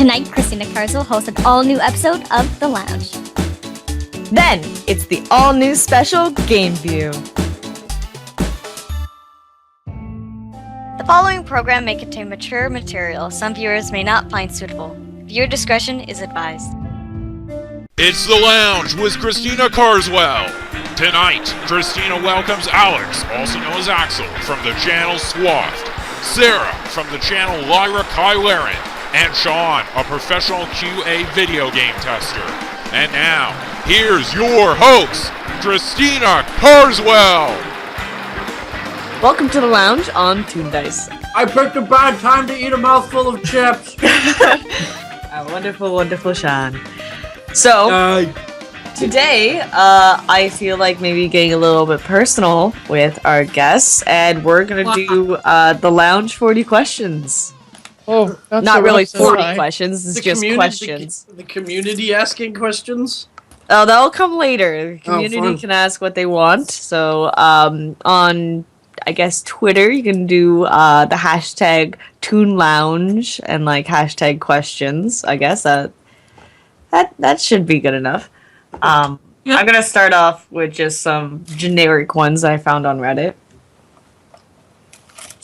Tonight, Christina Carswell hosts an all-new episode of The Lounge. Then, it's the all-new special Game View. The following program may contain mature material some viewers may not find suitable. Viewer discretion is advised. It's The Lounge with Christina Carswell. Tonight, Christina welcomes Alex, also known as Axel, from the channel Swathed, Sarah from the channel Lyra Kylaren, and Sean, a professional QA video game tester. And now, here's your host, Christina Carswell. Welcome to The Lounge on TOONDISE. I picked a bad time to eat a mouthful of chips. Wonderful, wonderful Sean. So, today, I feel like maybe getting a little bit personal with our guests, and we're going to do the Lounge 40 questions. Oh, that's not really 40 questions, it's just questions. The community asking questions? Oh, that'll come later. The community can ask what they want. So, on, I guess, Twitter, you can do the hashtag ToonLounge and, like, hashtag questions. I guess that should be good enough. I'm going to start off with just some generic ones I found on Reddit.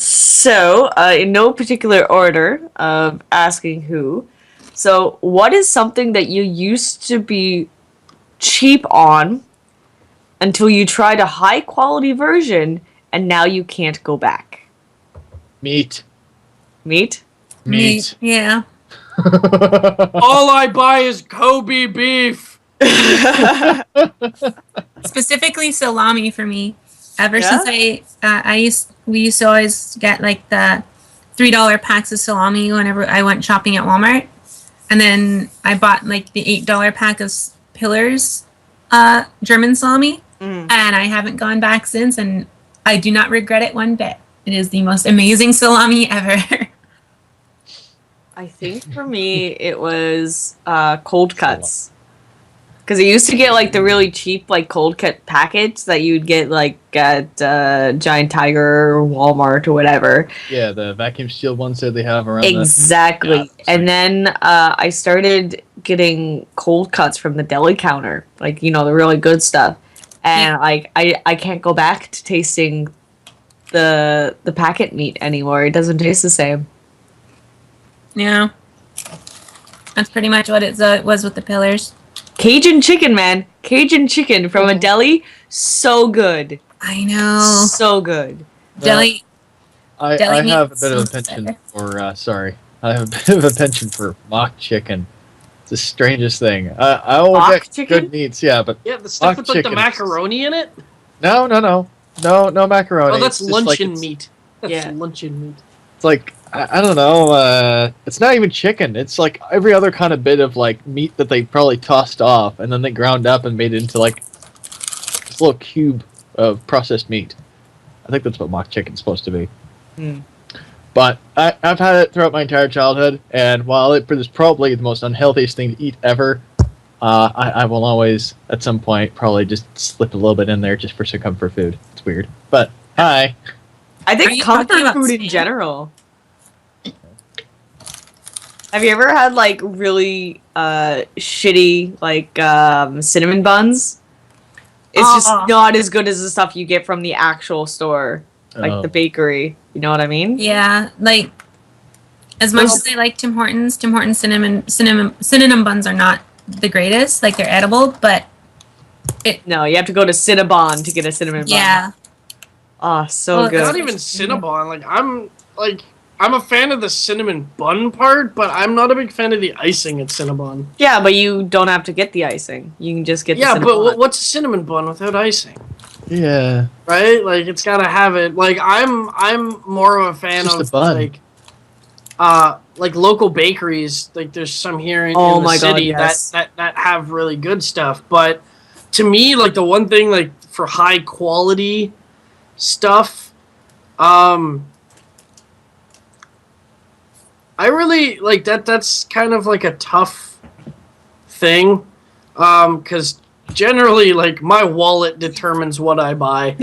So, in no particular order of asking who. So, what is something that you used to be cheap on until you tried a high quality version and now you can't go back? Meat. Meat? Meat. Yeah. All I buy is Kobe beef. Specifically salami for me. Ever since we used to always get like the $3 packs of salami whenever I went shopping at Walmart, and then I bought like the $8 pack of Pillars German salami, and I haven't gone back since, and I do not regret it one bit. It is the most amazing salami ever. I think for me it was cold cuts. Because I used to get like the really cheap like cold cut package that you'd get like at Giant Tiger or Walmart or whatever. Yeah, the vacuum sealed ones that they have around. Exactly. Yeah, and then I started getting cold cuts from the deli counter, like, you know, the really good stuff. And I can't go back to tasting the packet meat anymore. It doesn't taste the same. Yeah. That's pretty much what it was with the Pillars. Cajun chicken, man. Cajun chicken from a deli. So good. I know. So good. Deli. I Deli have a meat's bit of a so penchant better. for, I have a bit of a penchant for mock chicken. It's the strangest thing. I always Mock get chicken? good meats, yeah, but Yeah, the stuff with like the chicken. macaroni in it? no macaroni. Oh, that's It's just luncheon like, meat. That's luncheon meat. It's like, I don't know, it's not even chicken. It's like every other kind of bit of like meat that they probably tossed off and then they ground up and made it into like this little cube of processed meat. I think that's what mock chicken's supposed to be. But I've had it throughout my entire childhood, and while it is probably the most unhealthiest thing to eat ever, I will always, at some point, probably just slip a little bit in there just for some comfort food. It's weird. But, hi. I Are think you talking comfort about food in spam? general. Have you ever had like really shitty like cinnamon buns? It's just not as good as the stuff you get from the actual store, like the bakery. You know what I mean? Yeah, like as much as I like Tim Hortons cinnamon buns are not the greatest. Like they're edible, but No, you have to go to Cinnabon to get a cinnamon bun. yeah, Oh, so Well, good. It's not even Cinnabon. I'm a fan of the cinnamon bun part, but I'm not a big fan of the icing at Cinnabon. Yeah, but you don't have to get the icing. You can just get the Yeah, Cinnabon. but what's a cinnamon bun without icing? Yeah. Right? Like it's gotta have it. Like I'm more of a fan It's just of a bun. like local bakeries. Like there's some here in Oh the my God, city yes. that have really good stuff. But to me, like the one thing like for high quality stuff, I really like that. That's kind of like a tough thing, because generally, like my wallet determines what I buy.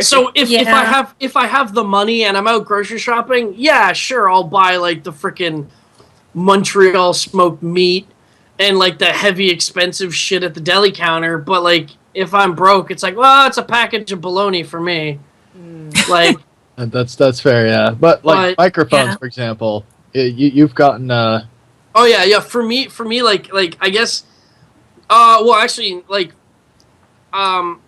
So if I have the money and I'm out grocery shopping, yeah, sure, I'll buy like the freaking Montreal smoked meat and like the heavy expensive shit at the deli counter, but like if I'm broke, it's like, well, it's a package of bologna for me. Like That's fair, yeah. But like microphones, for example, you've gotten. Oh yeah. For me, like I guess. Well, actually, like, I'm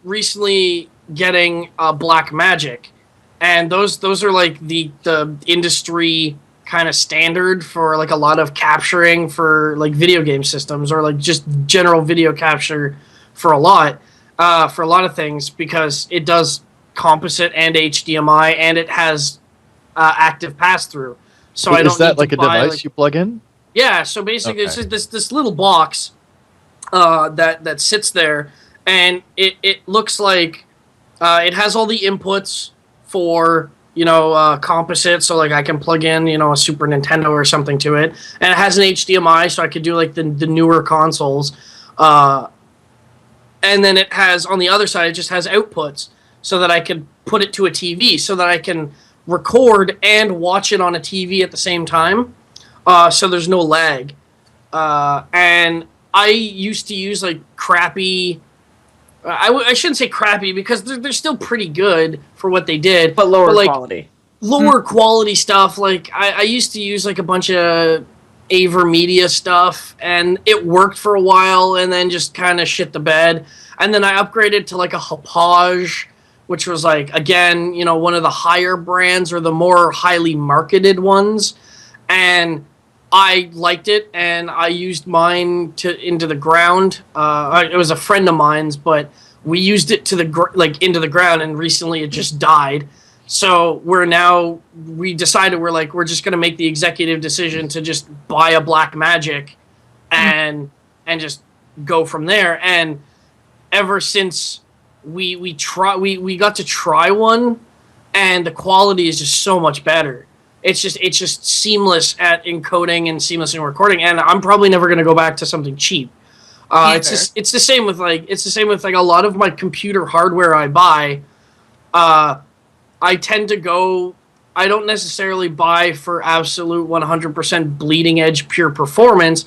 recently getting Black Magic, and those are like the industry kind of standard for like a lot of capturing for like video game systems or like just general video capture for a lot of things, because it does composite and HDMI and it has active pass through. So I don't. Is that like a device you plug in? Yeah. So basically, it's just this little box that sits there, and it looks like it has all the inputs for composite, so like I can plug in a Super Nintendo or something to it, and it has an HDMI, so I could do like the newer consoles, and then it has on the other side, it just has outputs so that I can put it to a TV, so that I can record and watch it on a TV at the same time, so there's no lag. And I used to use like crappy. I shouldn't say crappy, because they're still pretty good for what they did. But lower quality. Lower quality stuff. Like, I used to use like a bunch of Avermedia stuff, and it worked for a while, and then just kind of shit the bed. And then I upgraded to like a Hauppauge, which was like, again, one of the higher brands or the more highly marketed ones. And I liked it, and I used mine into the ground. It was a friend of mine's, but we used it to into the ground, and recently it just died. So we decided we're just gonna make the executive decision to just buy a Black Magic, and just go from there. And ever since we got to try one, and the quality is just so much better. It's just seamless at encoding and seamless in recording, and I'm probably never going to go back to something cheap. It's the same with like a lot of my computer hardware I buy. I tend to go. I don't necessarily buy for absolute 100% bleeding edge pure performance.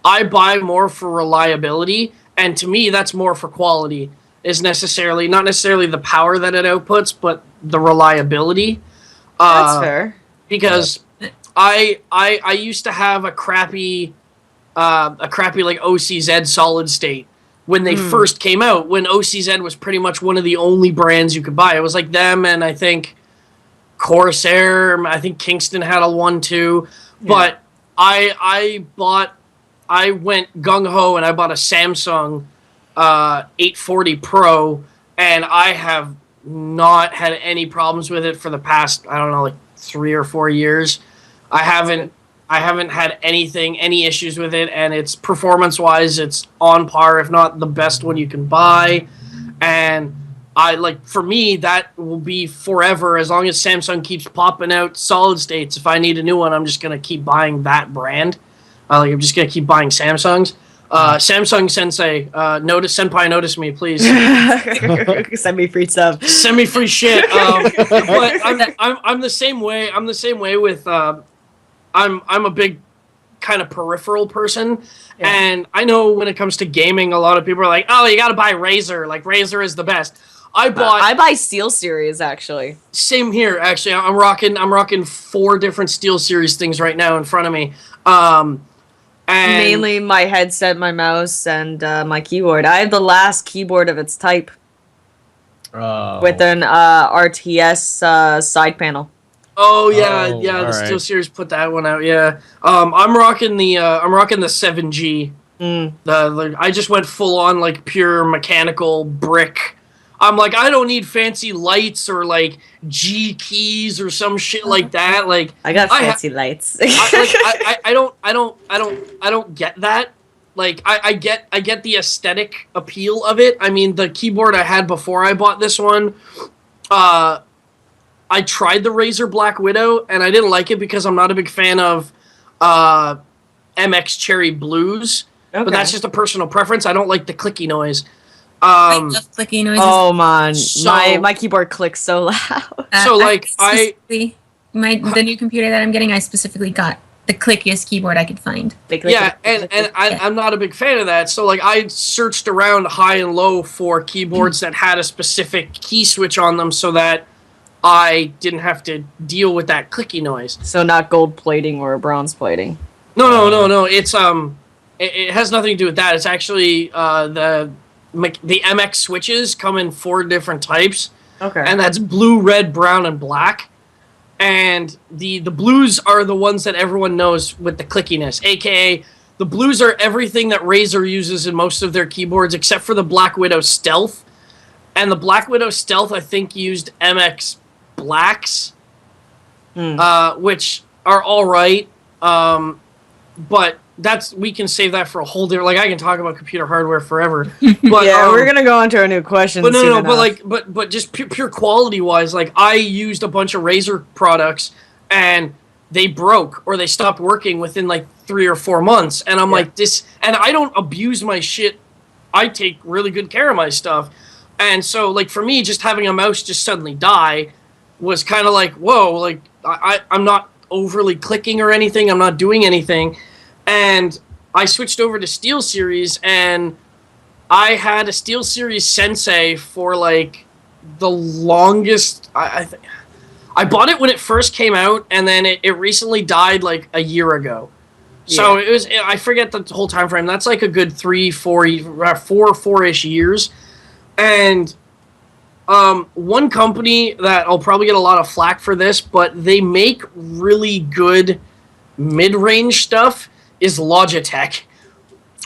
I buy more for reliability, and to me, that's more for quality. Is not necessarily the power that it outputs, but the reliability. That's fair. Because I used to have a crappy like OCZ solid state when they first came out, when OCZ was pretty much one of the only brands you could buy. It was like them, and I think Corsair, I think Kingston had a one too. Yeah. But I went gung-ho and I bought a Samsung 840 Pro, and I have not had any problems with it for the past, I don't know, like 3 or 4 years. I haven't had any issues with it, and it's performance-wise, it's on par, if not the best one you can buy. And for me, that will be forever, as long as Samsung keeps popping out solid states. If I need a new one, I'm just gonna keep buying that brand. I'm just gonna keep buying Samsungs. Samsung Sensei, Senpai, notice me, please. Send me free stuff. Send me free shit. But I'm the same way. I'm the same way with. I'm a big kind of peripheral person, and I know when it comes to gaming, a lot of people are like, "Oh, you got to buy Razer. Like Razer is the best." I buy SteelSeries actually. Same here, actually. I'm rocking 4 different SteelSeries things right now in front of me. And mainly my headset, my mouse, and my keyboard. I have the last keyboard of its type with an RTS side panel. Oh yeah, the SteelSeries put that one out. Yeah, I'm rocking the 7G. I just went full on like pure mechanical brick. I'm like, I don't need fancy lights or like G keys or some shit like that. Like I got fancy lights. I don't get that. Like I get the aesthetic appeal of it. I mean, the keyboard I had before I bought this one, I tried the Razer Black Widow and I didn't like it because I'm not a big fan of MX Cherry Blues. Okay. But that's just a personal preference. I don't like the clicky noise. I love clicky noises. Oh man, my keyboard clicks so loud. So like the new computer that I'm getting, I specifically got the clickiest keyboard I could find. I'm not a big fan of that. So like I searched around high and low for keyboards that had a specific key switch on them so that I didn't have to deal with that clicky noise. So not gold plating or bronze plating. No. It's it has nothing to do with that. It's actually the MX switches come in 4 different types. Okay. And that's blue, red, brown, and black. And the blues are the ones that everyone knows with the clickiness, aka the blues are everything that Razer uses in most of their keyboards except for the Black Widow Stealth. And the Black Widow Stealth, I think, used MX Blacks, which are all right. But we can save that for a whole different. Like I can talk about computer hardware forever. But yeah, we're gonna go on to a new question. But but just pure quality wise, like I used a bunch of Razer products and they broke or they stopped working within like 3 or 4 months, and I'm like this, and I don't abuse my shit. I take really good care of my stuff, and so like for me, just having a mouse just suddenly die was kind of like whoa, like I'm not overly clicking or anything. I'm not doing anything. And I switched over to SteelSeries, and I had a SteelSeries Sensei for like the longest. I bought it when it first came out, and then it recently died like a year ago. So it was, I forget the whole time frame. That's like a good 4-ish years. And one company that I'll probably get a lot of flack for this, but they make really good mid-range stuff, is Logitech.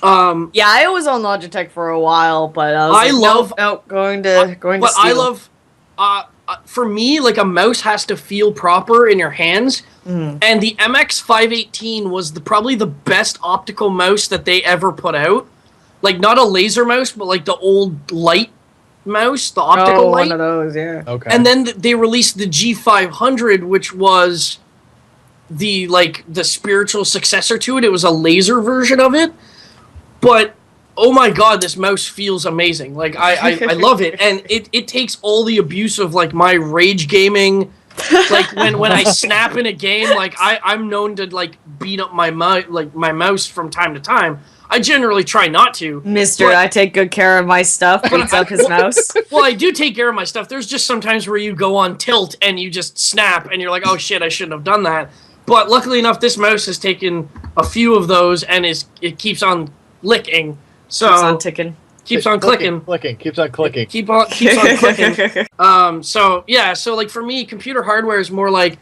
I was on Logitech for a while, but for me, like a mouse has to feel proper in your hands, and the MX518 was probably the best optical mouse that they ever put out. Like not a laser mouse, but like the old light mouse, the optical light. One of those, yeah. Okay. And then they released the G500, which was the spiritual successor to it. It was a laser version of it, but oh my god, this mouse feels amazing. Like I love it, and it takes all the abuse of like my rage gaming. Like when I snap in a game, like I'm known to like beat up my mouse from time to time. I generally try not to. I take good care of my stuff, beats up his mouse. Well, I do take care of my stuff. There's just sometimes where you go on tilt and you just snap and you're like, oh shit, I shouldn't have done that. But luckily enough, this mouse has taken a few of those and it keeps on licking. So keeps on ticking. Keeps on clicking. Keeps on clicking. Keeps on clicking. So like for me, computer hardware is more like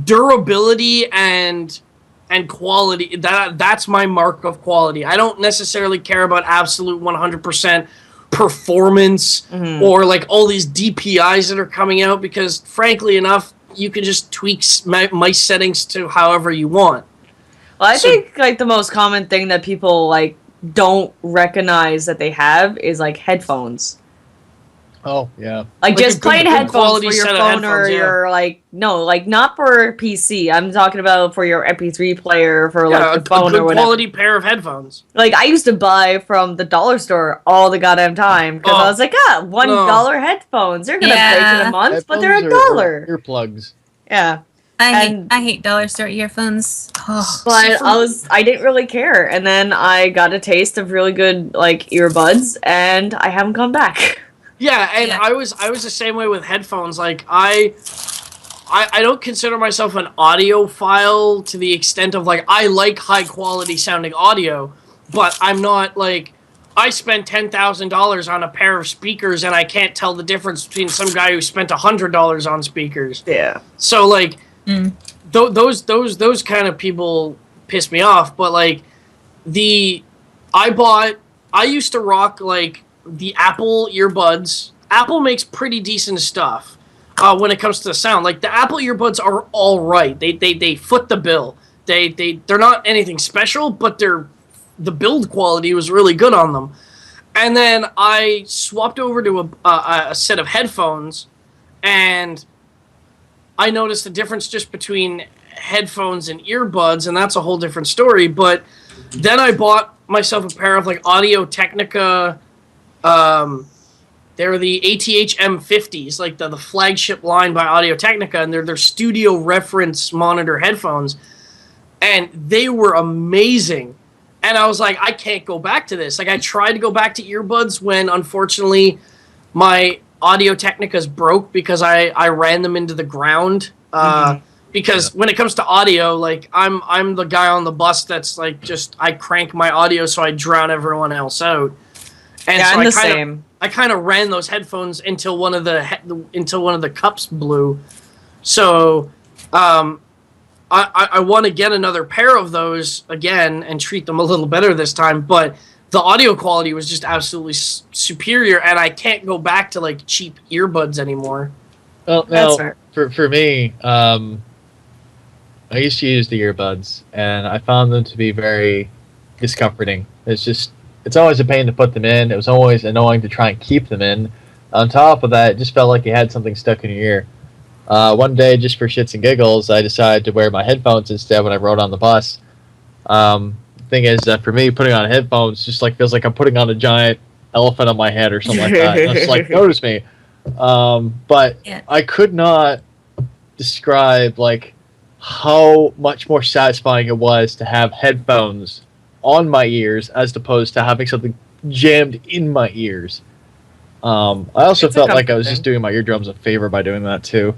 durability and quality. That's my mark of quality. I don't necessarily care about absolute 100% performance or like all these DPIs that are coming out, because frankly enough, you can just tweak mice settings to however you want. Well, I think like the most common thing that people like don't recognize that they have is like headphones. Oh yeah. Like just plain headphones for your phone or your not for PC. I'm talking about for your MP3 player for like the phone or whatever. A good quality pair of headphones. Like I used to buy from the dollar store all the goddamn time because I was like, $1 headphones. They're gonna break in a month, but they're $1. Earplugs. Yeah. I hate dollar store earphones. Oh. But I didn't really care, and then I got a taste of really good like earbuds, and I haven't come back. Yeah, and I was the same way with headphones. Like I don't consider myself an audiophile to the extent of like I like high quality sounding audio, but I'm not like I spent $10,000 on a pair of speakers and I can't tell the difference between some guy who spent $100 on speakers. Yeah. So like those kind of people piss me off, but like I used to rock like the Apple earbuds. Apple makes pretty decent stuff when it comes to the sound. Like the Apple earbuds are all right. They foot the bill. They're not anything special, but the build quality was really good on them. And then I swapped over to a set of headphones, and I noticed the difference just between headphones and earbuds, and that's a whole different story. But then I bought myself a pair of like Audio-Technica. They're the ATH M50s, like the flagship line by Audio-Technica, and they're studio reference monitor headphones. and they were amazing. And I was like, I can't go back to this. Like, I tried to go back to earbuds when, unfortunately, my Audio Technicas broke because I ran them into the ground. Because when it comes to audio, like, I'm the guy on the bus that's like, just, I crank my audio so I drown everyone else out. And yeah, so I'm the same. I kind of ran those headphones until one of the cups blew. So, I want to get another pair of those again and treat them a little better this time, but the audio quality was just absolutely superior, and I can't go back to like cheap earbuds anymore. Well, no, for me, I used to use the earbuds, and I found them to be very discomforting. It's always a pain to put them in. It was always annoying to try and keep them in. On top of that, it just felt like you had something stuck in your ear. One day, just for shits and giggles, I decided to wear my headphones instead when I rode on the bus. Thing is that for me, putting on headphones just like feels like I'm putting on a giant elephant on my head or something like that. And it's like, notice me. But yeah. I could not describe like how much more satisfying it was to have headphones on my ears as opposed to having something jammed in my ears. I also felt like I was just doing my eardrums a favor by doing that too.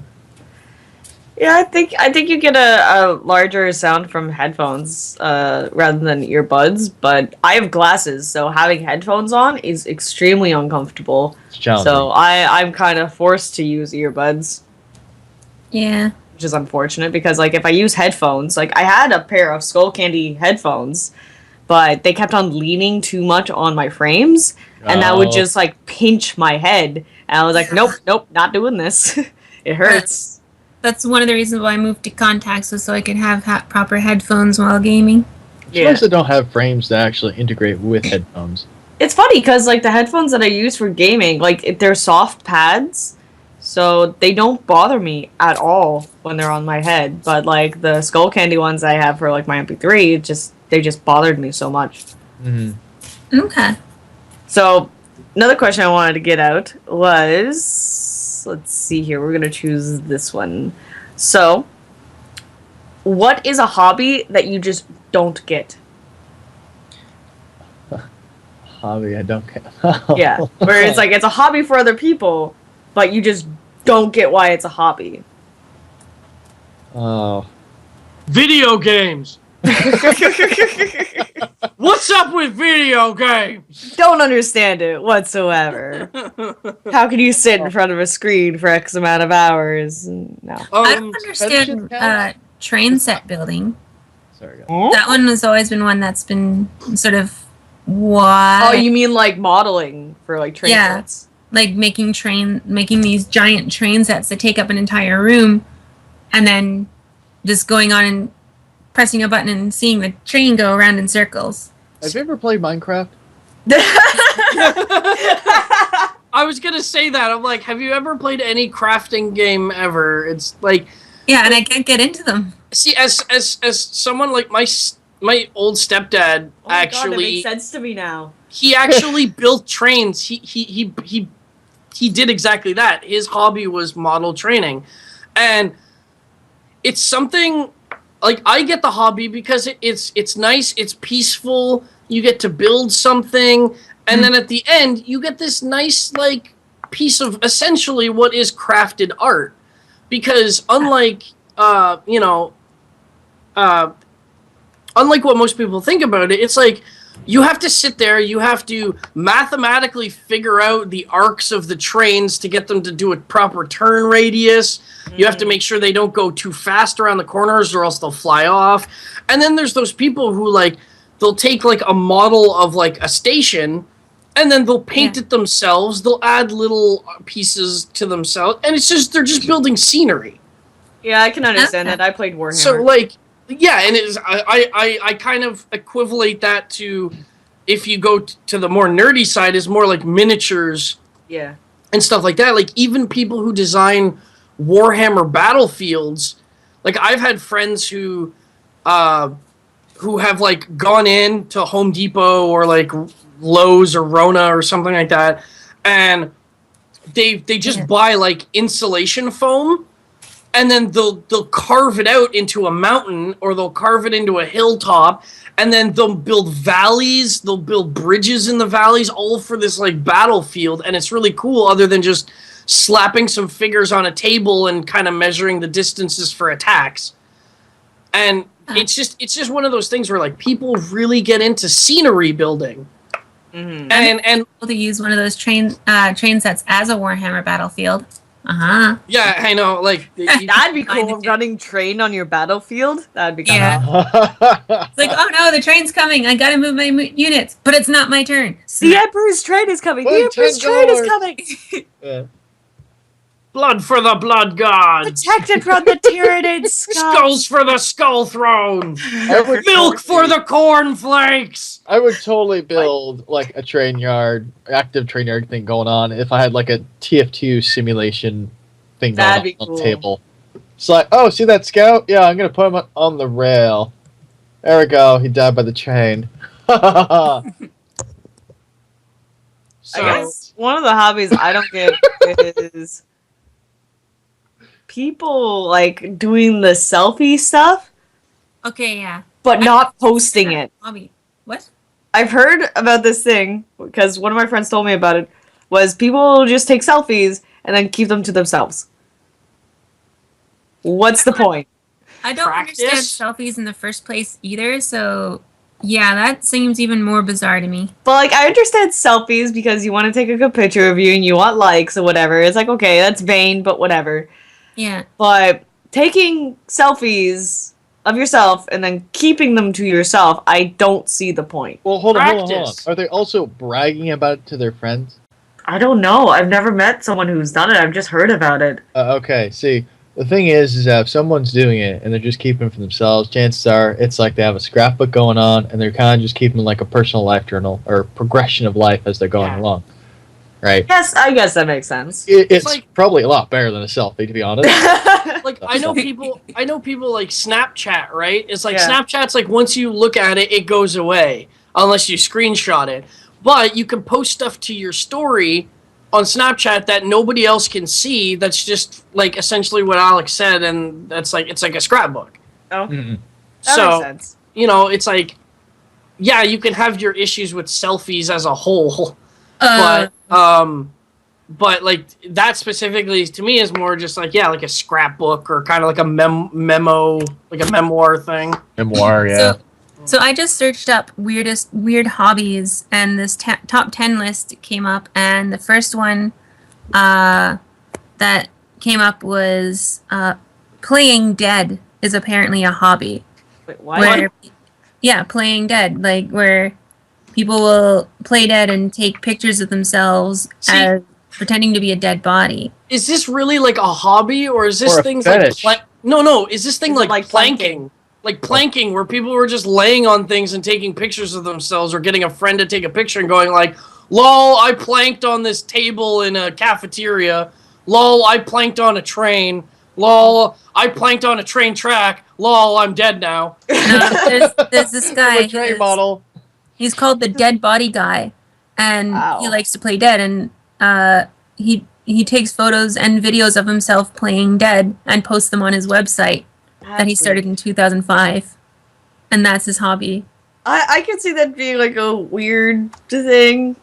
Yeah, I think you get a larger sound from headphones rather than earbuds, but I have glasses, so having headphones on is extremely uncomfortable. So I'm kind of forced to use earbuds. Yeah. Which is unfortunate because like if I use headphones, like I had a pair of Skull Candy headphones, but they kept on leaning too much on my frames, and that would just like pinch my head. And I was like, nope, not doing this. It hurts. That's one of the reasons why I moved to contacts, was so I could have proper headphones while gaming. Yeah. Suppose they don't have frames that actually integrate with headphones. It's funny because like the headphones that I use for gaming, like they're soft pads, so they don't bother me at all when they're on my head. But like the Skull Candy ones I have for like my MP3, they just bothered me so much. Mm-hmm. Okay. So another question I wanted to get out was, let's see here, we're gonna choose this one. So, what is a hobby that you just don't get? Hobby I don't get. Yeah, where it's like it's a hobby for other people, but you just don't get why it's a hobby. Oh. Video games! What's up with video games? Don't understand it whatsoever. How can you sit in front of a screen for X amount of hours? No. I don't understand train set building. Sorry, that one has always been one that's been sort of why. Oh, you mean like modeling for like train sets? Like making these giant train sets that take up an entire room, and then just going on and pressing a button and seeing the train go around in circles. Have you ever played Minecraft? I was gonna say that. I'm like, have you ever played any crafting game ever? It's like, yeah, and I can't get into them. See, as someone like my old stepdad, actually, God, it makes sense to me now. He actually built trains. He did exactly that. His hobby was model training, and it's something. Like, I get the hobby because it's nice, it's peaceful, you get to build something, and then at the end, you get this nice, like, piece of essentially what is crafted art. Because unlike, unlike what most people think about it, it's like, you have to sit there, you have to mathematically figure out the arcs of the trains to get them to do a proper turn radius. You have to make sure they don't go too fast around the corners or else they'll fly off. And then there's those people who, like, they'll take, like, a model of, like, a station, and then they'll paint it themselves. They'll add little pieces to themselves. And it's just, they're just building scenery. Yeah, I can understand that. I played Warhammer. So, like, yeah, and I kind of equivalent that to, if you go to the more nerdy side, is more like miniatures. Yeah. And stuff like that. Like, even people who design Warhammer battlefields, like, I've had friends who have, like, gone in to Home Depot or, like, Lowe's or Rona or something like that, and they just buy, like, insulation foam, and then they'll carve it out into a mountain, or they'll carve it into a hilltop, and then they'll build valleys, they'll build bridges in the valleys, all for this like battlefield, and it's really cool, other than just slapping some figures on a table and kind of measuring the distances for attacks. And it's just one of those things where like people really get into scenery building. And And to use one of those train sets as a Warhammer battlefield. yeah, I know, like That'd be cool. Running train on your battlefield. That'd be kind Yeah. It's like, oh no, the train's coming. I gotta move my units, but it's not my turn. The Emperor's train is coming. The Emperor's train is coming. Yeah. blood for the blood gods, Protected from the Tyranid skulls for the skull throne, milk for the cornflakes. I would totally build like a active train yard thing going on if I had like a TF2 simulation thing going on the table. It's like, oh, see that scout? Yeah, I'm gonna put him on the rail. There we go. He died by the train. So, I guess one of the hobbies I don't get is people like doing the selfie stuff, Okay, yeah. but not posting it. Hobby. What? I've heard about this thing because one of my friends told me about it. Was people just take selfies and then keep them to themselves? What's the point? I don't Practice? understand selfies in the first place either, so yeah, that seems even more bizarre to me. But like, I understand selfies because you want to take a good picture of you and you want likes or whatever. It's like, okay, that's vain, but whatever. Yeah. But taking selfies of yourself and then keeping them to yourself, I don't see the point. Well, hold on. Practice. Are they also bragging about it to their friends? I don't know. I've never met someone who's done it. I've just heard about it. Okay, see, the thing is that if someone's doing it and they're just keeping it for themselves, chances are it's like they have a scrapbook going on and they're kind of just keeping like a personal life journal or progression of life as they're going along, right? Yes, I guess that makes sense. It's like- probably a lot better than a selfie, to be honest. like I know people like Snapchat, right? It's like Yeah. Snapchat's like once you look at it, it goes away unless you screenshot it. But you can post stuff to your story on Snapchat that nobody else can see. That's just like essentially what Alex said, and that's like it's like a scrapbook. Oh, Mm-mm. that So makes sense. you know, it's like yeah, you can have your issues with selfies as a whole, but like that specifically to me is more just like like a scrapbook or kind of like a memo, like a memoir thing. Memoir, yeah. So I just searched up weird hobbies, and this top 10 list came up, and the first one that came up was playing dead is apparently a hobby. Wait, what? Where, yeah, playing dead, like where people will play dead and take pictures of themselves as pretending to be a dead body. Is this really like a hobby, or is this Or a thing fetish. like no? Is this thing Is it like planking? Like planking, where people were just laying on things and taking pictures of themselves, or getting a friend to take a picture and going like, "Lol, I planked on this table in a cafeteria. Lol, I planked on a train. Lol, I planked on a train track. Lol, I'm dead now." There's this guy. A train model. He's called the Dead Body Guy, and Wow. he likes to play dead. And he takes photos and videos of himself playing dead and posts them on his website that he started in 2005, and that's his hobby. I could see that being like a weird thing.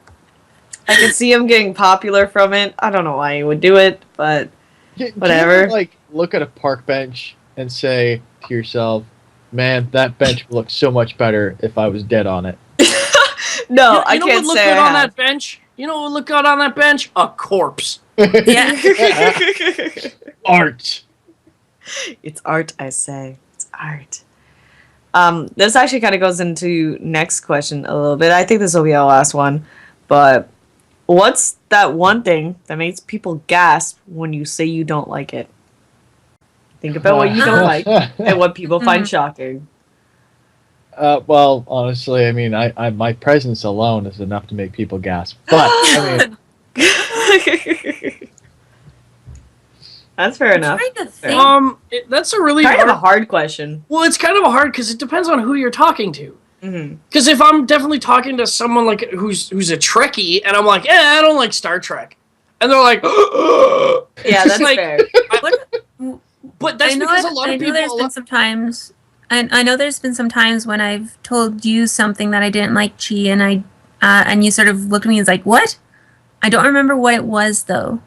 I could see him getting popular from it. I don't know why he would do it, but whatever. Do you, like, look at a park bench and say to yourself, "Man, that bench would look so much better if I was dead on it." no, You I know can't what look say good I on have. that bench? You know what would look good on that bench? A corpse. Yeah. Art. It's art, I say. It's art. This actually kind of goes into next question a little bit. I think this will be our last one. But what's that one thing that makes people gasp when you say you don't like it? Think about what you don't like and what people find shocking. Well, honestly, I mean, I my presence alone is enough to make people gasp. But I mean, That's fair enough. I'm trying to think. That's a really Kind hard. of a hard question. Well, it's kind of a hard because it depends on who you're talking to. Mm-hmm. Because if I'm definitely talking to someone like who's a Trekkie, and I'm like, I don't like Star Trek, and they're like, Yeah, that's like, fair. But that's because a lot of people. There's been some times, and I know there's been some times when I've told you something that I didn't like, Chi, and you sort of looked at me and was like, "What?" I don't remember what it was though.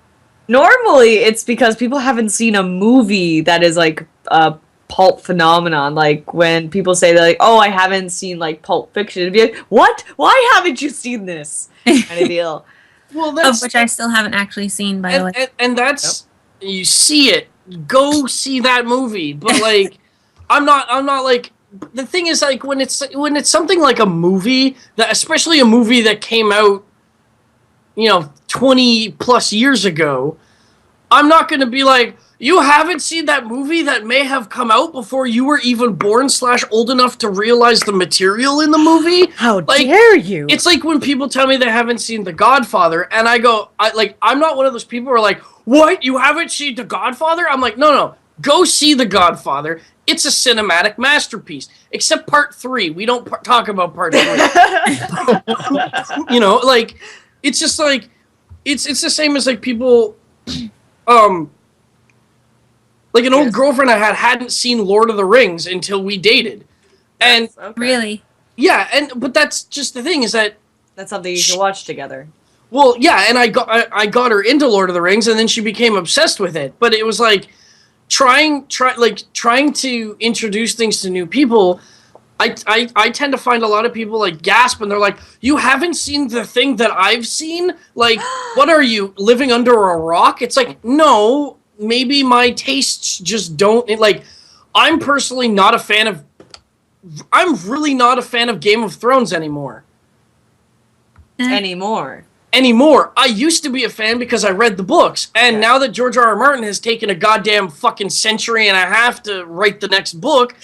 Normally, it's because people haven't seen a movie that is like a pulp phenomenon. Like when people say they're like, "Oh, I haven't seen like Pulp Fiction," it'd be like, "What? Why haven't you seen this?" kind of deal. Well, that's of which I still haven't actually seen, by the way. And that's you see it. Go see that movie. But like, I'm not like. The thing is, like, when it's something like a movie that, especially a movie that came out, 20 plus years ago, I'm not going to be like, you haven't seen that movie that may have come out before you were even born / old enough to realize the material in the movie. How dare you? It's like when people tell me they haven't seen The Godfather, and I go, I'm not one of those people who are like, what? You haven't seen The Godfather? I'm like, no. Go see The Godfather. It's a cinematic masterpiece. Except part 3. We don't talk about part 3. It's just like, it's the same as like people, like an old girlfriend I hadn't seen Lord of the Rings until we dated. And Really? Yeah, but that's just the thing is that that's something you can watch together. Well, yeah, and I got her into Lord of the Rings, and then she became obsessed with it. But it was like trying to introduce things to new people. I tend to find a lot of people like gasp, and they're like, "You haven't seen the thing that I've seen? Like, what are you, living under a rock?" It's like, no, maybe my tastes just don't like. I'm personally not a fan of. I'm really not a fan of Game of Thrones anymore. Anymore. I used to be a fan because I read the books, and now that George R.R. Martin has taken a goddamn fucking century and a half to write the next book,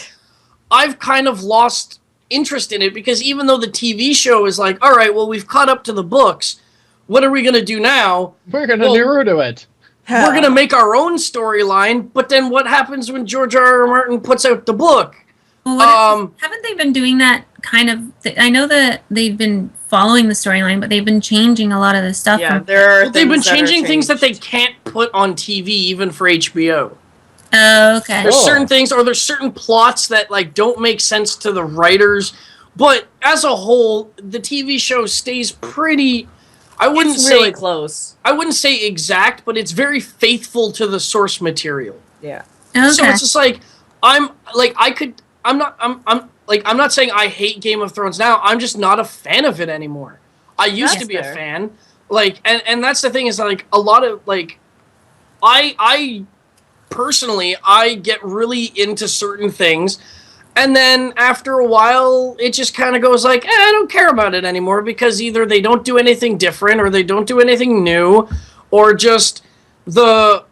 I've kind of lost interest in it, because even though the TV show is like, all right, well, we've caught up to the books, what are we going to do now? We're going to Naruto it. We're going to make our own storyline, but then what happens when George R.R. Martin puts out the book? Well, haven't they been doing that kind of... I know that they've been following the storyline, but they've been changing a lot of the stuff. Yeah, they've been changing things that they can't put on TV, even for HBO. Oh, okay. There's certain things, or there's certain plots that like don't make sense to the writers, but as a whole, the TV show stays pretty. I wouldn't say really close. I wouldn't say exact, but it's very faithful to the source material. Yeah. Okay. So it's just like I'm not saying I hate Game of Thrones now. I'm just not a fan of it anymore. I used to be a fan. Like, and that's the thing is like a lot of like, I personally, I get really into certain things, and then after a while, it just kind of goes like, I don't care about it anymore, because either they don't do anything different, or they don't do anything new, or just the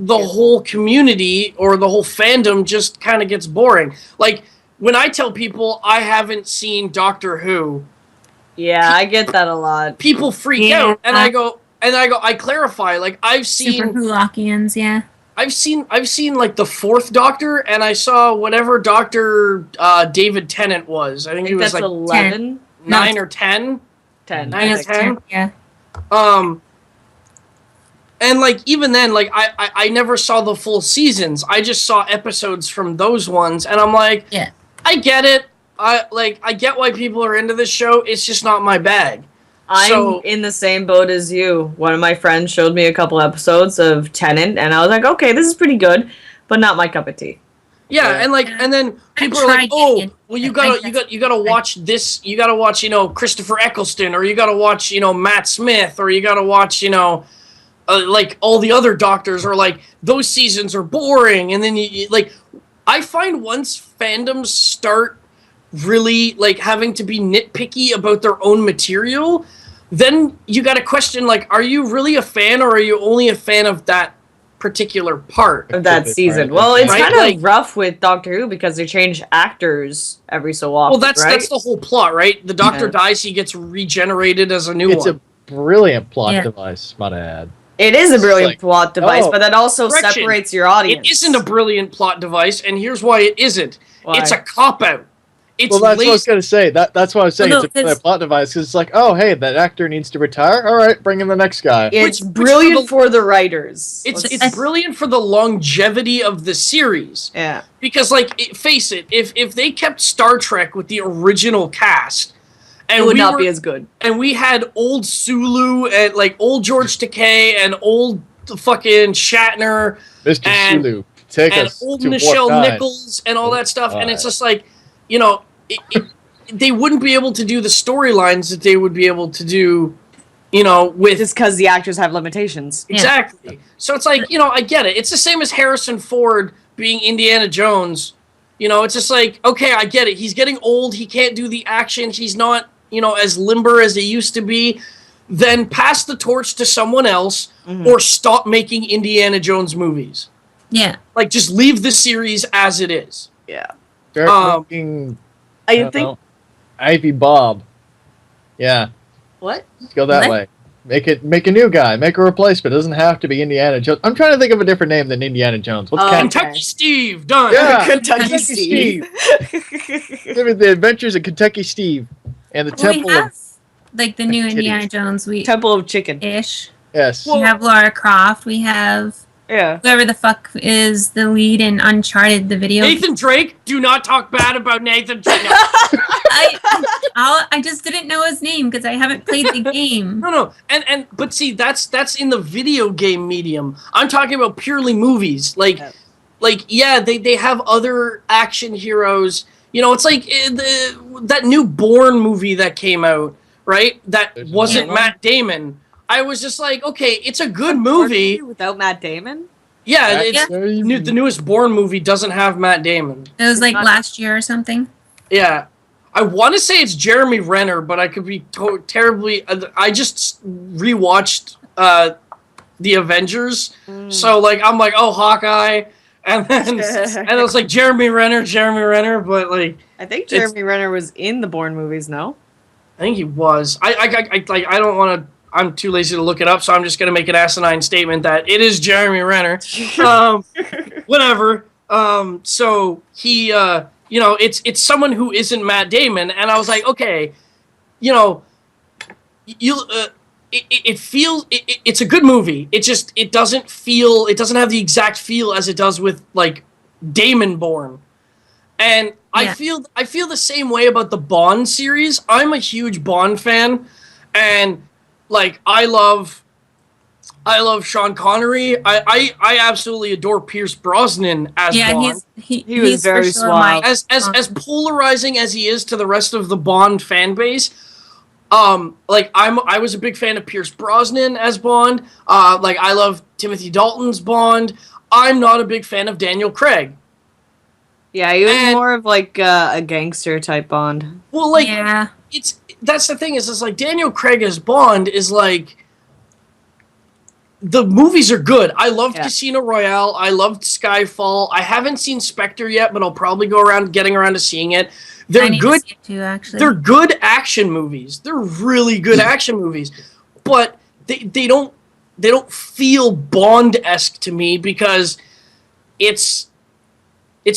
whole community or the whole fandom just kind of gets boring. Like, when I tell people I haven't seen Doctor Who, I get that a lot. People freak out, and I clarify, like, I've seen Super Who-Lockians, yeah. I've seen like the 4th Doctor, and I saw whatever Doctor David Tennant was. I think he was that's like 11, 9 or 10. 10. 9 or 10. Yeah. And like even then, like I never saw the full seasons. I just saw episodes from those ones, and I'm like, yeah, I get it. I get why people are into this show. It's just not my bag. I'm in the same boat as you. One of my friends showed me a couple episodes of Tenant, and I was like, okay, this is pretty good, but not my cup of tea. Yeah, and then people are like, oh, well, you gotta watch this. You gotta watch, Christopher Eccleston, or you gotta watch, Matt Smith, or you gotta watch, like all the other Doctors, or like those seasons are boring. And then you like, I find once fandoms start really like having to be nitpicky about their own material, then you got to question, like, are you really a fan, or are you only a fan of that particular part of that season? Well, it's kind of rough with Doctor Who because they change actors every so often. Well, that's the whole plot, right? The Doctor dies, he gets regenerated as a new one. It's a brilliant plot device, might I add. It is a brilliant plot device, but that also separates your audience. It isn't a brilliant plot device, and here's why it isn't. Why? It's a cop-out. Well, that's what I was gonna say. That's what I was saying. Well, no, it's a plot device because it's like, oh, hey, that actor needs to retire. All right, bring in the next guy. It's brilliant for the writers. It's brilliant for the longevity of the series. Yeah. Because, like, face it, if they kept Star Trek with the original cast, and it would not be as good. And we had old Sulu and like old George Takei and old fucking Shatner, Mr. Sulu, take and us old to Nichelle Warp 9. Nichols and all that stuff, and it's just like, you know, they wouldn't be able to do the storylines that they would be able to do, you know, with just because the actors have limitations. Exactly. So it's like, you know, I get it. It's the same as Harrison Ford being Indiana Jones. You know, it's just like, okay, I get it. He's getting old. He can't do the action. He's not, you know, as limber as he used to be. Then pass the torch to someone else, or stop making Indiana Jones movies. Yeah. Like, just leave the series as it is. Yeah. Start making, I think Ivy Bob. Yeah. What? Let's go that way. Make a new guy. Make a replacement. It doesn't have to be Indiana Jones. I'm trying to think of a different name than Indiana Jones. What's Kentucky Steve, done. Yeah, Kentucky Steve. Give me the Adventures of Kentucky Steve and the Well, Temple we have of like the new Kitty. Indiana Jones. Temple of Chicken. Ish. Yes. We have Lara Croft. We have whoever the fuck is the lead in Uncharted, the video. Nathan Drake. Do not talk bad about Nathan Drake. No. I just didn't know his name because I haven't played the game. No. But see, that's in the video game medium. I'm talking about purely movies. Like, they have other action heroes. You know, it's like that new Bourne movie that came out, right? That wasn't Matt Damon. I was just like, okay, it's a good movie without Matt Damon. Yeah, the newest Bourne movie doesn't have Matt Damon. It was like last year or something. Yeah. I want to say it's Jeremy Renner, but I could be terribly... I just rewatched The Avengers, so like I'm like, oh, Hawkeye, and then it was like Jeremy Renner, but like... I think Jeremy Renner was in the Bourne movies, no? I think he was. I don't want to... I'm too lazy to look it up, so I'm just going to make an asinine statement that it is Jeremy Renner. Whatever. So he... you know, it's someone who isn't Matt Damon, and I was like, okay, you know, it feels it's a good movie. It doesn't have the exact feel as it does with like Damon Bourne, and I feel the same way about the Bond series. I'm a huge Bond fan, and like I love Sean Connery. I absolutely adore Pierce Brosnan as Bond. He was very suave. As polarizing as he is to the rest of the Bond fan base, like I was a big fan of Pierce Brosnan as Bond. Like I love Timothy Dalton's Bond. I'm not a big fan of Daniel Craig. Yeah, he was more of like a gangster type Bond. Well, like that's the thing is like Daniel Craig as Bond is like. The movies are good. I loved Casino Royale. I loved Skyfall. I haven't seen Spectre yet, but I'll probably getting around to seeing it. They're good. Too, actually. They're good action movies. They're really good action movies, but they don't feel Bond-esque to me because it's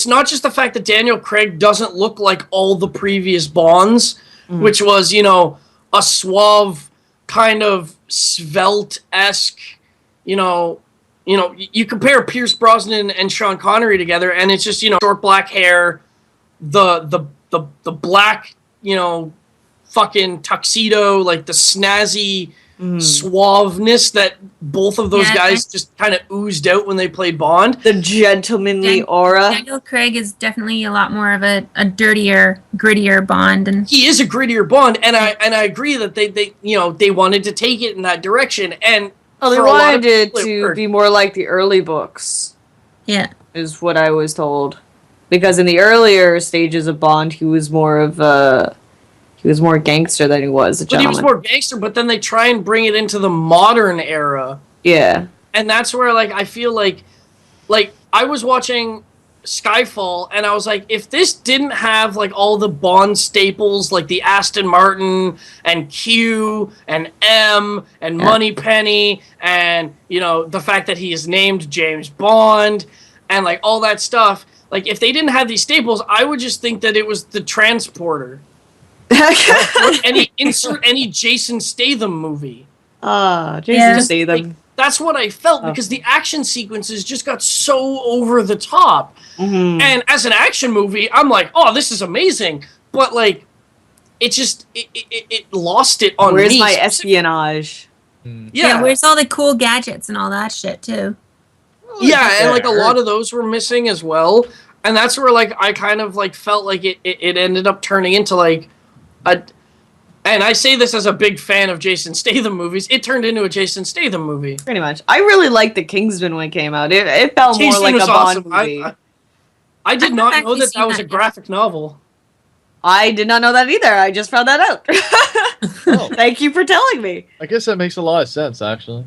not just the fact that Daniel Craig doesn't look like all the previous Bonds, which was, you know, a suave kind of svelte-esque. You know, you compare Pierce Brosnan and Sean Connery together, and it's just, you know, short black hair, the black, you know, fucking tuxedo, like the snazzy suaveness that both of those guys just kind of oozed out when they played Bond. The gentlemanly aura. Daniel Craig is definitely a lot more of a dirtier, grittier Bond, and he is a grittier Bond, and I agree that they you know they wanted to take it in that direction, and. Oh, they wanted it to be more like the early books. Yeah. Is what I was told. Because in the earlier stages of Bond, he was more gangster than he was a gentleman. But he was more gangster, but then they try and bring it into the modern era. Yeah. And that's where, like, I feel like I was watching Skyfall, and I was like, if this didn't have like all the Bond staples, like the Aston Martin and Q and M and Moneypenny, and you know the fact that he is named James Bond and like all that stuff, like if they didn't have these staples, I would just think that it was the transporter. Insert any Jason Statham movie. Jason Statham. Like, that's what I felt because the action sequences just got so over the top. Mm-hmm. And as an action movie, I'm like, oh, this is amazing. But like, it lost it on me. Where's my espionage? Yeah, where's all the cool gadgets and all that shit too? Yeah, and like a lot of those were missing as well. And that's where like I kind of like felt like it ended up turning into like and I say this as a big fan of Jason Statham movies, it turned into a Jason Statham movie. Pretty much. I really liked The Kingsman when it came out. It felt more like a Bond movie. I did not know that was a graphic novel. I did not know that either. I just found that out. Thank you for telling me. I guess that makes a lot of sense, actually.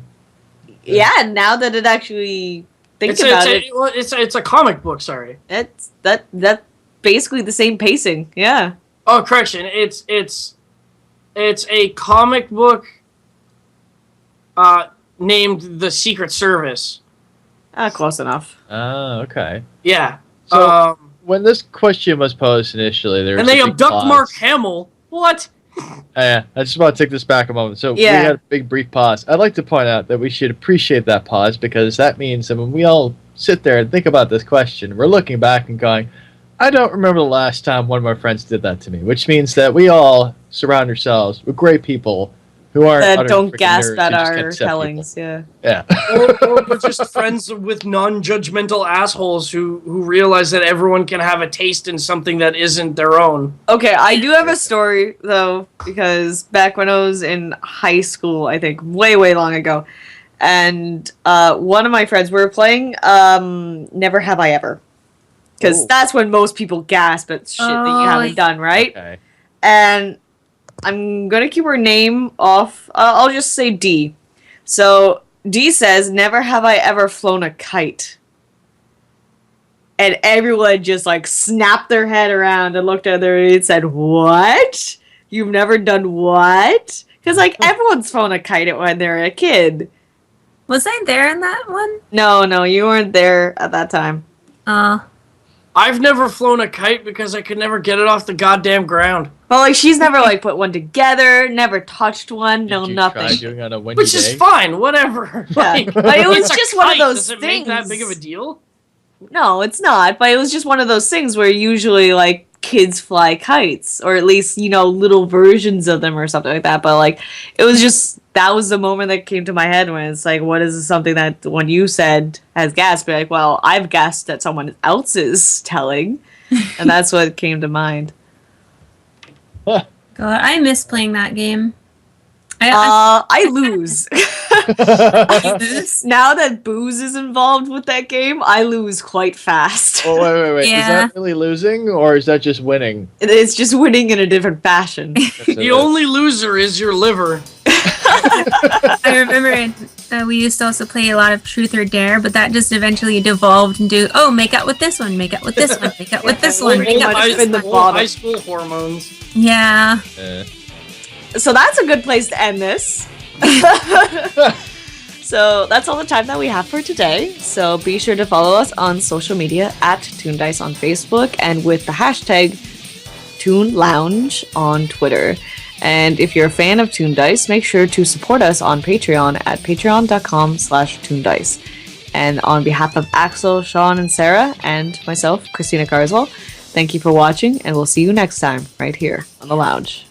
Yeah, now that it actually it's a comic book. Sorry, it's that basically the same pacing. Yeah. Oh, correction. It's a comic book named The Secret Service. Close enough. Okay. Yeah. So when this question was posed initially, there was and they abduct Mark Hamill. What? Yeah, I just want to take this back a moment. So we had a big brief pause. I'd like to point out that we should appreciate that pause because that means that when we all sit there and think about this question, we're looking back and going, I don't remember the last time one of my friends did that to me, which means that we all surround ourselves with great people who aren't that don't gasp at our tellings. Yeah. or we're just friends with non-judgmental assholes who realize that everyone can have a taste in something that isn't their own. Okay, I do have a story though, because back when I was in high school, I think way long ago, and one of my friends, we were playing Never Have I Ever, because that's when most people gasp at shit that you haven't done, right? Okay. And I'm gonna keep her name off. I'll just say D. So D says, "Never have I ever flown a kite." And everyone just like snapped their head around and looked at her and said, "What? You've never done what?" Because like everyone's flown a kite when they're a kid. Was I there in that one? No, you weren't there at that time. I've never flown a kite because I could never get it off the goddamn ground. Well, like she's never like put one together, never touched one, Did you nothing. try doing it on a windy Which is day? fine, whatever. Yeah. Like, But it was it's a just one of kite. those Does it things. make that big of a deal? No, it's not. But it was just one of those things where usually like kids fly kites, or at least little versions of them or something like that. But like it was just that was the moment that came to my head when it's like, what is something that when you said has gasped? Like, well, I've gasped at someone else's telling, and that's what came to mind. God, I miss playing that game. I lose. You lose? Now that booze is involved with that game, I lose quite fast. Oh, wait. Is Yeah. that really losing, or is that just winning? It's just winning in a different fashion. The only loser is your liver. I remember we used to also play a lot of Truth or Dare, but that just eventually devolved into, make out with this one, make out with this one, make out with this one, make out with this one. High school hormones. Yeah. So that's a good place to end this. So that's all the time that we have for today. So be sure to follow us on social media at TOONDISE on Facebook and with the hashtag ToonLounge on Twitter. And if you're a fan of TOONDISE, make sure to support us on Patreon at patreon.com/ToonDice. And on behalf of Axel, Sean, and Sarah, and myself, Christina Carswell, thank you for watching, and we'll see you next time right here on the lounge.